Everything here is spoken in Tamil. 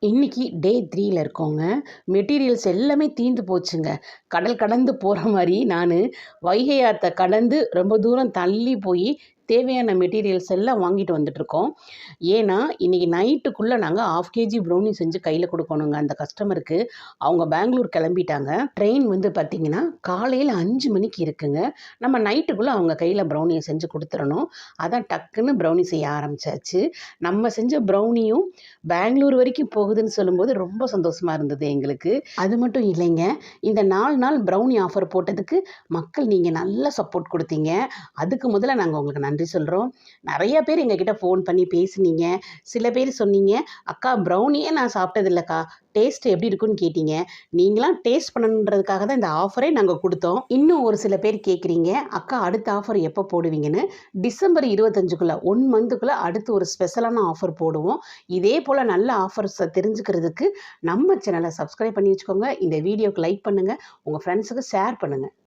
இன்னைக்கு டே 3ல இருக்கோங்க. மெட்டீரியல்ஸ் எல்லாமே தீர்ந்து போச்சுங்க. கடல் கடந்து போற மாரி நானு வைகை ஆத்த கடந்து ரொம்ப தூரம் தள்ளி போயி தேவையான மெட்டீரியல்ஸ் எல்லாம் வாங்கிட்டு வந்துட்டுருக்கோம். ஏன்னா, இன்னைக்கு நைட்டுக்குள்ள நாங்க 1/2 கேஜி ப்ரௌனி செஞ்சு கையில குடுக்கணுங்க அந்த கஸ்டமருக்கு. அவங்க பெங்களூர் கிளம்பிட்டாங்க. ட்ரெயின் வந்து பார்த்தீங்கன்னா, காலையில 5 மணிக்கு இருக்குங்க. நம்ம நைட்டுக்குள்ள அவங்க கையில ப்ரௌனிய செஞ்சு குடுத்துறணும். அதான் டக்குன்னு ப்ரௌனி செய்ய ஆரம்பிச்சாச்சு. நம்ம செஞ்ச ப்ரௌனியும் பெங்களூர் வரைக்கும் போகுதுன்னு சொல்லும்போது ரொம்ப சந்தோஷமா இருந்தது எங்களுக்கு. அது மட்டும் இல்லைங்க, இந்த 4 நாள் ப்ரௌனி ஆஃபர் போட்டதுக்கு மக்கள் நீங்க நல்ல சப்போர்ட் குடுத்தீங்க. அதுக்கு முதல்ல நாங்க உங்களுக்கு நன்றி சொல்றோம். நெறைய பேர் எங்ககிட்ட ஃபோன் பண்ணி பேசுனீங்க. சில பேர் சொன்னீங்க, "அக்கா ப்ரௌனியே நான் சாப்பிட்டதில்லக்கா. டேஸ்ட் எப்படி இருக்குன்னு கேட்டீங்க." நீங்கலாம் டேஸ்ட் பண்ணணுன்றதுக்காக தான் இந்த ஆஃபரே நாங்க குடுத்தோம். இன்னும் ஒரு சில பேர் கேட்குறீங்க, "அக்கா அடுத்த ஆஃபர் எப்போ போடுவீங்கன்னு?" டிசம்பர் 25க்குள்ள 1 மந்த்துக்குள்ள அடுத்து ஒரு ஸ்பெஷலான ஆஃபர் போடுவோம். இதே போல நல்ல ஆஃபர்ஸ தெரிஞ்சுக்கிறதுக்கு நம்ம சேனலை சப்ஸ்கிரைப் பண்ணி வச்சுக்கோங்க. இந்த வீடியோக்கு லைக் பண்ணுங்க. உங்க ஃப்ரெண்ட்ஸுக்கு ஷேர் பண்ணுங்க.